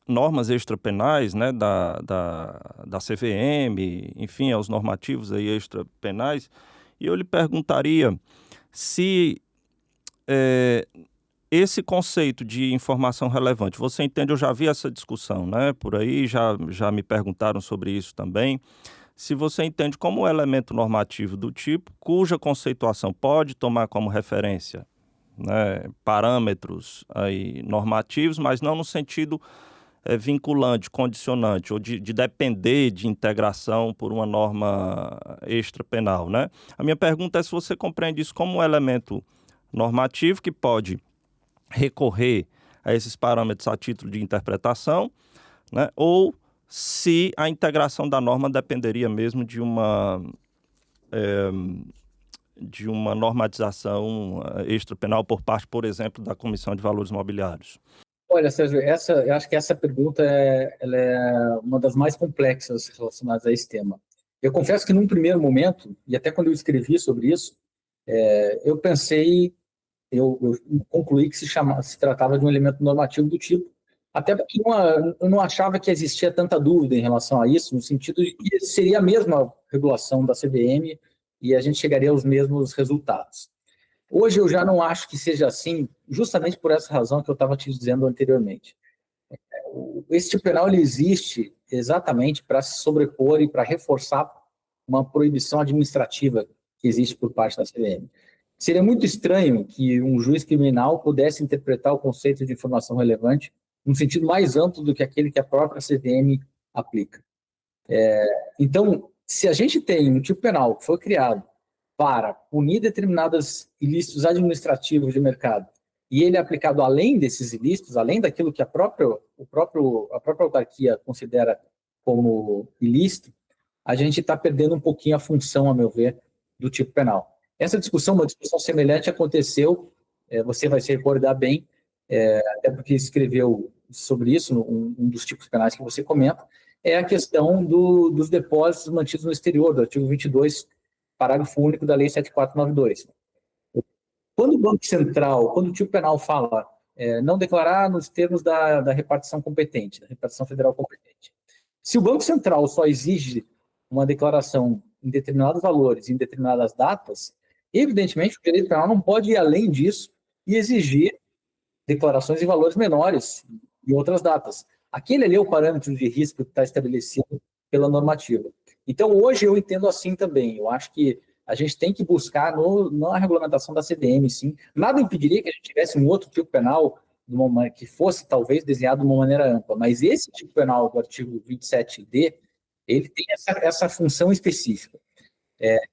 normas extrapenais, né, da CVM, enfim, aos normativos aí extrapenais, e eu lhe perguntaria se esse conceito de informação relevante, você entende, eu já vi essa discussão, né, por aí, já me perguntaram sobre isso também, se você entende como um elemento normativo do tipo, cuja conceituação pode tomar como referência, né, parâmetros aí normativos, mas não no sentido vinculante, condicionante, ou de depender de integração por uma norma extrapenal, né? A minha pergunta é se você compreende isso como um elemento normativo que pode recorrer a esses parâmetros a título de interpretação, né? Ou se a integração da norma dependeria mesmo de uma normatização extrapenal por parte, por exemplo, da Comissão de Valores Mobiliários. Olha, Sérgio, eu acho que essa pergunta ela é uma das mais complexas relacionadas a esse tema. Eu confesso que num primeiro momento, e até quando eu escrevi sobre isso, eu pensei eu concluí que se tratava de um elemento normativo do tipo, até porque eu não achava que existia tanta dúvida em relação a isso, no sentido de que seria a mesma regulação da CVM e a gente chegaria aos mesmos resultados. Hoje eu já não acho que seja assim, justamente por essa razão que eu estava te dizendo anteriormente. Esse tipo penal ele existe exatamente para se sobrepor e para reforçar uma proibição administrativa que existe por parte da CVM. Seria muito estranho que um juiz criminal pudesse interpretar o conceito de informação relevante num sentido mais amplo do que aquele que a própria CVM aplica. Então, se a gente tem um tipo penal que foi criado para punir determinados ilícitos administrativos de mercado e ele é aplicado além desses ilícitos, além daquilo que a própria autarquia considera como ilícito, a gente está perdendo um pouquinho a função, a meu ver, do tipo penal. Essa discussão, uma discussão semelhante aconteceu, você vai se recordar bem, até porque escreveu sobre isso, um dos tipos penais que você comenta, é a questão dos depósitos mantidos no exterior, do artigo 22, parágrafo único da Lei 7492. Quando o Banco Central, quando o tipo penal fala não declarar nos termos da repartição competente, da repartição federal competente, se o Banco Central só exige uma declaração em determinados valores, em determinadas datas, evidentemente o direito penal não pode ir além disso e exigir declarações em valores menores em outras datas. Aquele ali é o parâmetro de risco que está estabelecido pela normativa. Então, hoje eu entendo assim também. Eu acho que a gente tem que buscar na regulamentação da CVM, sim. Nada impediria que a gente tivesse um outro tipo penal que fosse, talvez, desenhado de uma maneira ampla. Mas esse tipo penal do artigo 27D, ele tem essa função específica.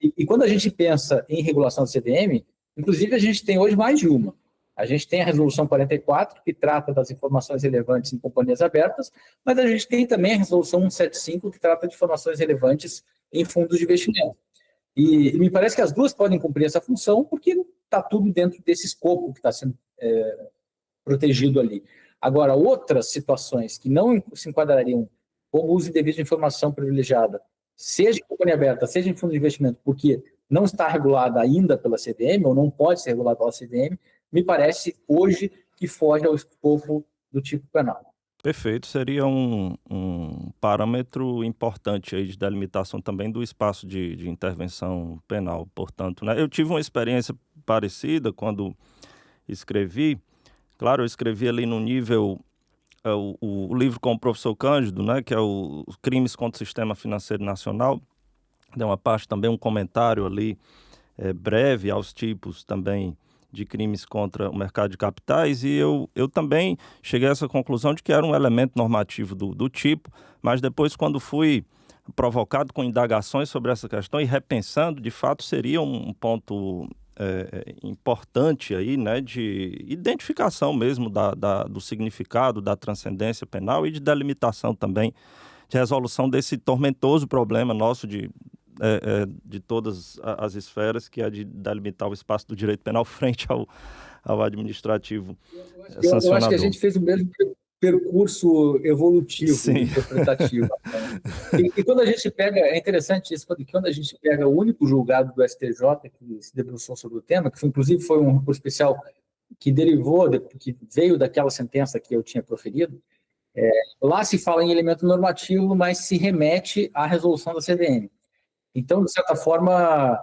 E quando a gente pensa em regulação da CVM, inclusive a gente tem hoje mais de uma. A gente tem a Resolução 44, que trata das informações relevantes em companhias abertas, mas a gente tem também a Resolução 175, que trata de informações relevantes em fundos de investimento. E me parece que as duas podem cumprir essa função, porque está tudo dentro desse escopo que está sendo protegido ali. Agora, outras situações que não se enquadrariam como uso indevido de informação privilegiada, seja em companhia aberta, seja em fundo de investimento, porque não está regulada ainda pela CVM, ou não pode ser regulada pela CVM, me parece hoje que foge ao escopo do tipo penal. Perfeito, seria um parâmetro importante aí de delimitação também do espaço de intervenção penal, portanto, né? Eu tive uma experiência parecida quando escrevi, claro, eu escrevi ali no nível, o livro com o professor Cândido, né, que é os Crimes contra o Sistema Financeiro Nacional, deu uma parte também, um comentário ali breve aos tipos também de crimes contra o mercado de capitais, e eu também cheguei a essa conclusão de que era um elemento normativo do tipo, mas depois, quando fui provocado com indagações sobre essa questão e repensando, de fato seria um ponto importante aí, né, de identificação mesmo do significado, da transcendência penal e de delimitação também, de resolução desse tormentoso problema nosso de todas as esferas, que é de delimitar o espaço do direito penal frente ao administrativo sancionador. Eu acho que a gente fez o mesmo percurso evolutivo, sim, interpretativo. E quando a gente pega, é interessante isso, porque quando a gente pega o único julgado do STJ que se debruçou sobre o tema, que inclusive foi um recurso especial que que veio daquela sentença que eu tinha proferido, lá se fala em elemento normativo, mas se remete à resolução da CVM. Então, de certa forma,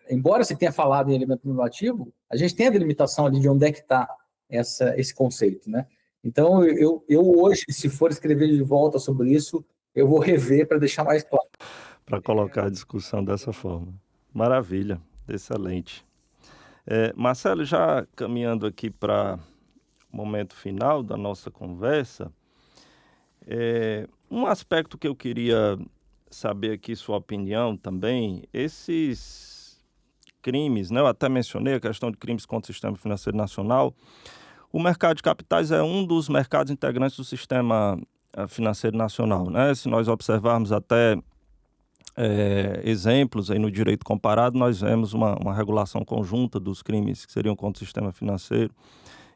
embora se tenha falado em elemento normativo, a gente tem a delimitação ali de onde é que está esse conceito, né? Então, eu hoje, se for escrever de volta sobre isso, eu vou rever para deixar mais claro. Para colocar a discussão dessa forma. Maravilha, excelente. Marcelo, já caminhando aqui para o momento final da nossa conversa, um aspecto que eu queria saber aqui sua opinião também, esses crimes, né, eu até mencionei a questão de crimes contra o sistema financeiro nacional, o mercado de capitais é um dos mercados integrantes do sistema financeiro nacional, né? Se nós observarmos até exemplos aí no direito comparado, nós vemos uma regulação conjunta dos crimes que seriam contra o sistema financeiro,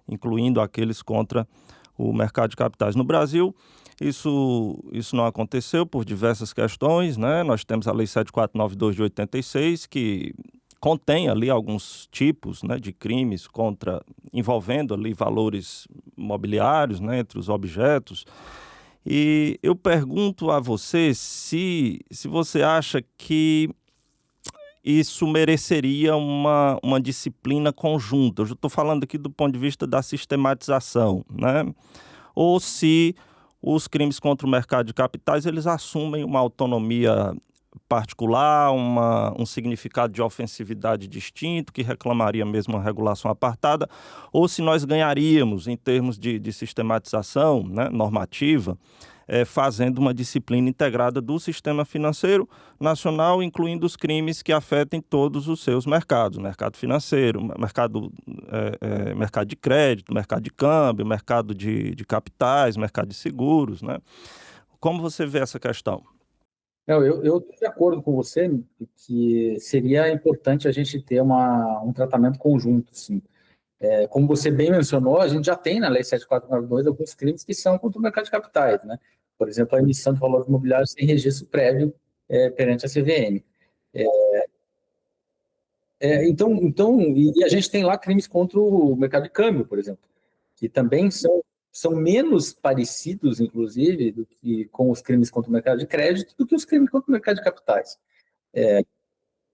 incluindo aqueles contra o mercado de capitais. No Brasil, isso não aconteceu por diversas questões, né? Nós temos a Lei 7492 de 86, que contém ali alguns tipos, né, de crimes envolvendo ali valores mobiliários, né, entre os objetos. E eu pergunto a você se você acha que isso mereceria uma disciplina conjunta. Eu já estou falando aqui do ponto de vista da sistematização, né? Ou se os crimes contra o mercado de capitais eles assumem uma autonomia particular, um significado de ofensividade distinto, que reclamaria mesmo uma regulação apartada, ou se nós ganharíamos em termos de sistematização, né, normativa, fazendo uma disciplina integrada do sistema financeiro nacional, incluindo os crimes que afetem todos os seus mercados, mercado financeiro, mercado de crédito, mercado de câmbio, mercado de capitais, mercado de seguros, né? Como você vê essa questão? Eu estou de acordo com você que seria importante a gente ter um tratamento conjunto, sim. Como você bem mencionou, a gente já tem na Lei 7492 alguns crimes que são contra o mercado de capitais, né? Por exemplo, a emissão de valores imobiliários sem registro prévio perante a CVM. E a gente tem lá crimes contra o mercado de câmbio, por exemplo, que também são menos parecidos, inclusive, do que com os crimes contra o mercado de crédito do que os crimes contra o mercado de capitais.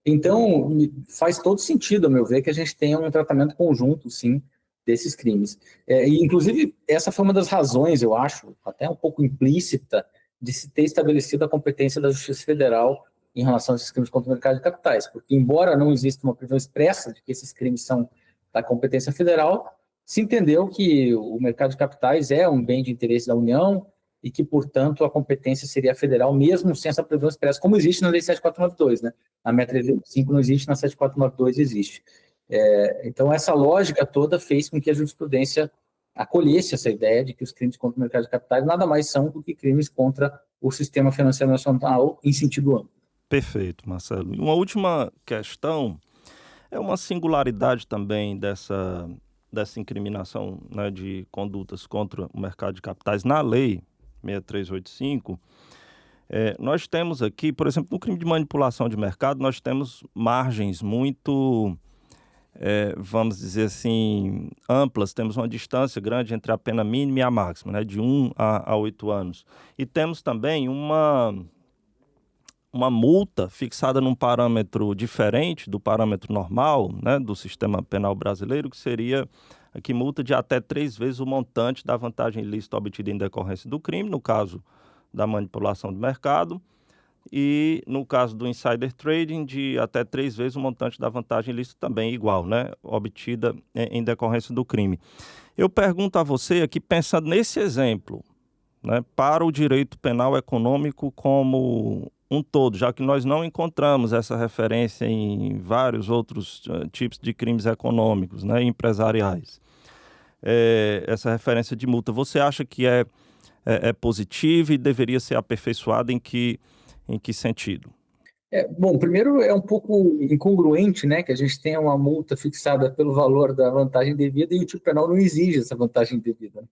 Então, faz todo sentido, a meu ver, que a gente tenha um tratamento conjunto, sim, desses crimes. E, inclusive, essa foi uma das razões, eu acho, até um pouco implícita, de se ter estabelecido a competência da Justiça Federal em relação a esses crimes contra o mercado de capitais. Porque, embora não exista uma previsão expressa de que esses crimes são da competência federal, se entendeu que o mercado de capitais é um bem de interesse da União e que, portanto, a competência seria federal, mesmo sem essa previsão expressa, como existe na Lei 7492, né? Na 6305 não existe, na 7492 existe. Então, essa lógica toda fez com que a jurisprudência acolhesse essa ideia de que os crimes contra o mercado de capitais nada mais são do que crimes contra o sistema financeiro nacional em sentido amplo. Perfeito, Marcelo. E uma última questão é uma singularidade também dessa incriminação, né, de condutas contra o mercado de capitais na Lei 6385. Nós temos aqui, por exemplo, no crime de manipulação de mercado, nós temos margens muito, vamos dizer assim, amplas, temos uma distância grande entre a pena mínima e a máxima, né, de 1 a 8 anos. E temos também uma multa fixada num parâmetro diferente do parâmetro normal, né, do sistema penal brasileiro, que seria aqui multa de até 3 vezes o montante da vantagem ilícita obtida em decorrência do crime, no caso da manipulação de mercado, e no caso do insider trading, de até 3 vezes o montante da vantagem ilícita também igual, né, obtida em decorrência do crime. Eu pergunto a você aqui, pensando nesse exemplo, né, para o direito penal econômico como um todo, já que nós não encontramos essa referência em vários outros tipos de crimes econômicos, né, empresariais. Essa referência de multa, você acha que é positiva e deveria ser aperfeiçoada em que sentido? Bom, primeiro é um pouco incongruente, né, que a gente tenha uma multa fixada pelo valor da vantagem devida e o tipo penal não exige essa vantagem devida.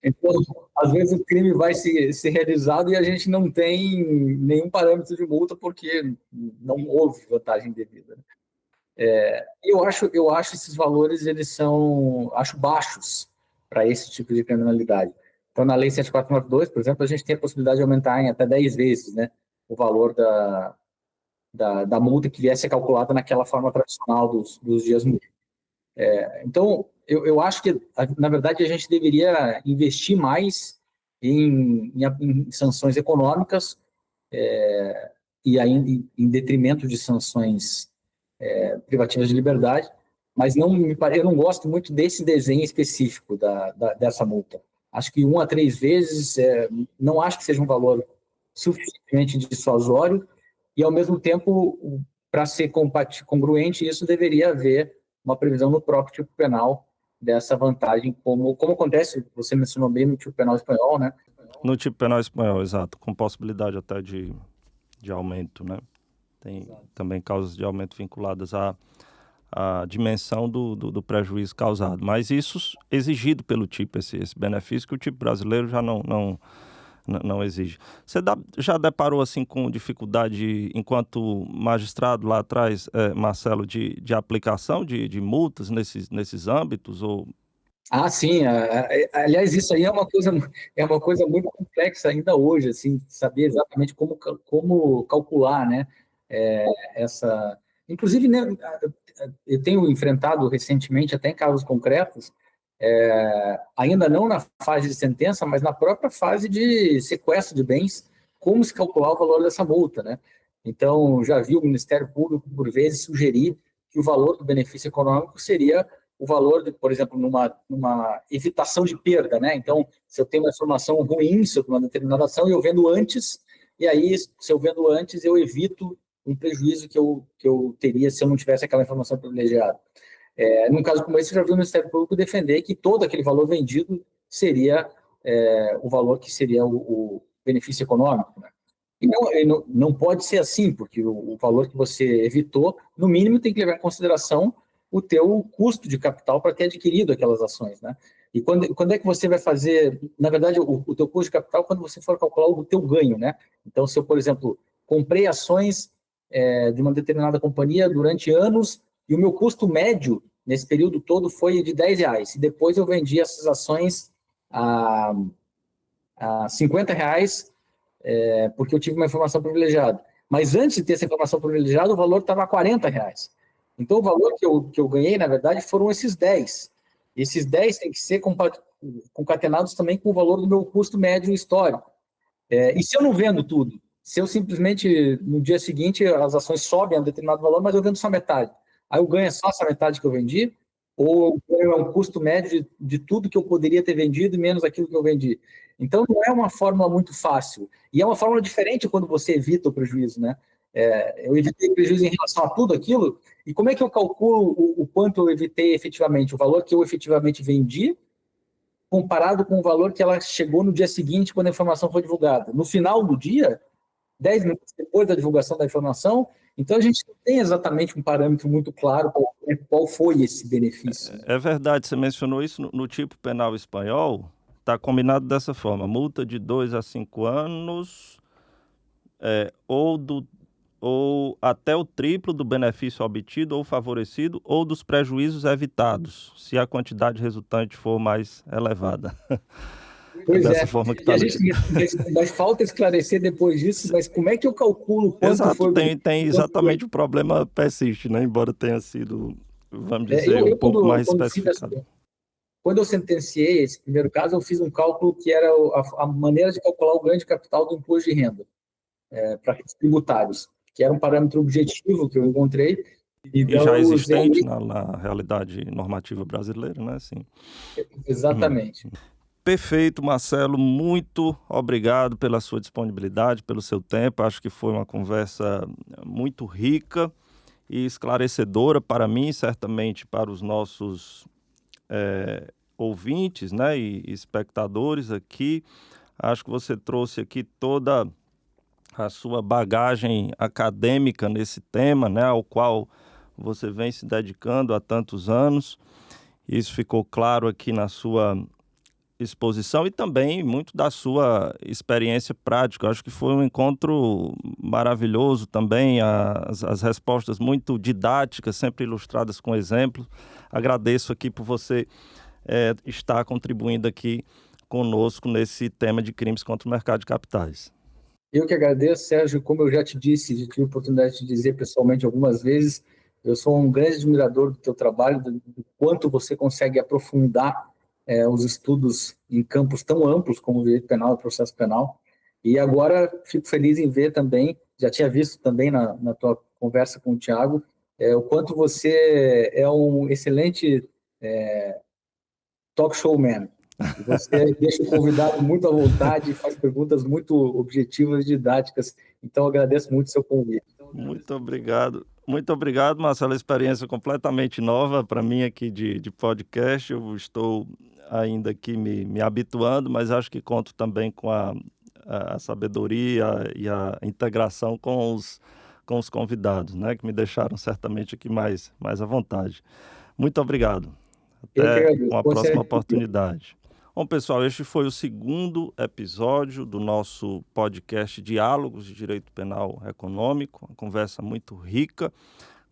Então, às vezes o crime vai ser realizado e a gente não tem nenhum parâmetro de multa porque não houve vantagem devida. Eu acho esses valores, acho baixos para esse tipo de criminalidade. Então, na Lei 7492, por exemplo, a gente tem a possibilidade de aumentar em até 10 vezes, né, o valor da multa que viesse calculada naquela forma tradicional dos dias múltiplos. Então, eu acho que, na verdade, a gente deveria investir mais em sanções econômicas e aí, em detrimento de sanções privativas de liberdade, mas eu não gosto muito desse desenho específico dessa multa. Acho que 1 a 3 vezes, não acho que seja um valor suficientemente dissuasório e, ao mesmo tempo, para ser congruente, isso deveria haver uma previsão no próprio tipo penal dessa vantagem, como acontece, você mencionou bem no tipo penal espanhol, né? No tipo penal espanhol, exato, com possibilidade até de aumento, né? Tem também causas de aumento vinculadas à dimensão do prejuízo causado, mas isso exigido pelo tipo, esse benefício que o tipo brasileiro já não exige. Você já deparou assim com dificuldade enquanto magistrado lá atrás, Marcelo, de aplicação de multas nesses âmbitos? Ou... Ah, sim. Aliás, isso aí é uma coisa muito complexa ainda hoje, assim, saber exatamente como calcular, né? Essa. Inclusive, né, eu tenho enfrentado recentemente, até em casos concretos, ainda não na fase de sentença, mas na própria fase de sequestro de bens, como se calcular o valor dessa multa, né? Então, já vi o Ministério Público, por vezes, sugerir que o valor do benefício econômico seria o valor, por exemplo, numa evitação de perda, né? Então, se eu tenho uma informação ruim sobre uma determinada ação e eu vendo antes, e aí, se eu vendo antes, eu evito um prejuízo que eu teria se eu não tivesse aquela informação privilegiada. Num caso como esse, eu já vi o Ministério Público defender que todo aquele valor vendido seria o valor que seria o benefício econômico, né? E não pode ser assim, porque o valor que você evitou, no mínimo, tem que levar em consideração o teu custo de capital para ter adquirido aquelas ações, né? E quando é que você vai fazer, na verdade, o teu custo de capital, quando você for calcular o teu ganho, né? Então, se eu, por exemplo, comprei ações de uma determinada companhia durante anos e o meu custo médio nesse período todo foi de R$ 10, e depois eu vendi essas ações a R$ 50, porque eu tive uma informação privilegiada. Mas antes de ter essa informação privilegiada, o valor estava a R$ 40. Então, o valor que eu ganhei, na verdade, foram esses 10. Esses 10 têm que ser concatenados também com o valor do meu custo médio histórico. E se eu não vendo tudo? Se eu simplesmente, no dia seguinte, as ações sobem a um determinado valor, mas eu vendo só metade. Aí eu ganho só essa metade que eu vendi, ou é um custo médio de tudo que eu poderia ter vendido menos aquilo que eu vendi. Então, não é uma fórmula muito fácil. E é uma fórmula diferente quando você evita o prejuízo, né? Eu evitei prejuízo em relação a tudo aquilo, e como é que eu calculo o quanto eu evitei efetivamente? O valor que eu efetivamente vendi, comparado com o valor que ela chegou no dia seguinte, quando a informação foi divulgada. No final do dia, 10 minutos depois da divulgação da informação, então a gente não tem exatamente um parâmetro muito claro qual foi esse benefício. É verdade, você mencionou isso no tipo penal espanhol, está combinado dessa forma: multa de 2 a 5 anos, ou até o triplo do benefício obtido ou favorecido, ou dos prejuízos evitados, se a quantidade resultante for mais elevada. Pois dessa forma que e está. mas falta esclarecer depois disso, mas como é que eu calculo quanto Exato, foi... tem exatamente o problema persiste, né? Embora tenha sido, vamos dizer, um pouco quando, mais especificado. quando eu sentenciei esse primeiro caso, eu fiz um cálculo que era a maneira de calcular o ganho de capital do imposto de renda para tributários, que era um parâmetro objetivo que eu encontrei. Então, E já existente na realidade normativa brasileira, né? Sim. Exatamente. Perfeito, Marcelo, muito obrigado pela sua disponibilidade, pelo seu tempo. Acho que foi uma conversa muito rica e esclarecedora para mim, certamente para os nossos ouvintes, né, e espectadores aqui. Acho que você trouxe aqui toda a sua bagagem acadêmica nesse tema, né, ao qual você vem se dedicando há tantos anos. Isso ficou claro aqui na sua exposição e também muito da sua experiência prática. Acho que foi um encontro maravilhoso também, as respostas muito didáticas, sempre ilustradas com exemplos. Agradeço aqui por você estar contribuindo aqui conosco nesse tema de crimes contra o mercado de capitais. Eu que agradeço, Sérgio. Como eu já te disse, já tive a oportunidade de dizer pessoalmente algumas vezes, eu sou um grande admirador do teu trabalho, do quanto você consegue aprofundar os estudos em campos tão amplos como o direito penal e o processo penal. E agora fico feliz em ver também, já tinha visto também na tua conversa com o Thiago, o quanto você é um excelente talk show man. E você deixa o convidado muito à vontade e faz perguntas muito objetivas e didáticas. Então, agradeço muito o seu convite. Muito obrigado. Muito obrigado, Marcelo. Experiência completamente nova para mim aqui de podcast. Eu estou ainda aqui me habituando, mas acho que conto também com a sabedoria e a integração com os convidados, né, que me deixaram certamente aqui mais à vontade. Muito obrigado. Até uma próxima oportunidade. Bom, pessoal, este foi o segundo episódio do nosso podcast Diálogos de Direito Penal Econômico, uma conversa muito rica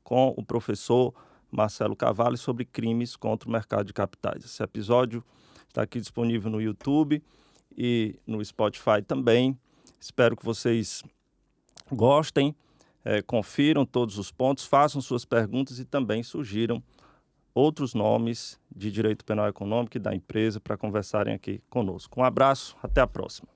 com o professor Marcelo Cavalli sobre crimes contra o mercado de capitais. Esse episódio está aqui disponível no YouTube e no Spotify também. Espero que vocês gostem, confiram todos os pontos, façam suas perguntas e também sugiram outros nomes de direito penal econômico e da empresa para conversarem aqui conosco. Um abraço, até a próxima.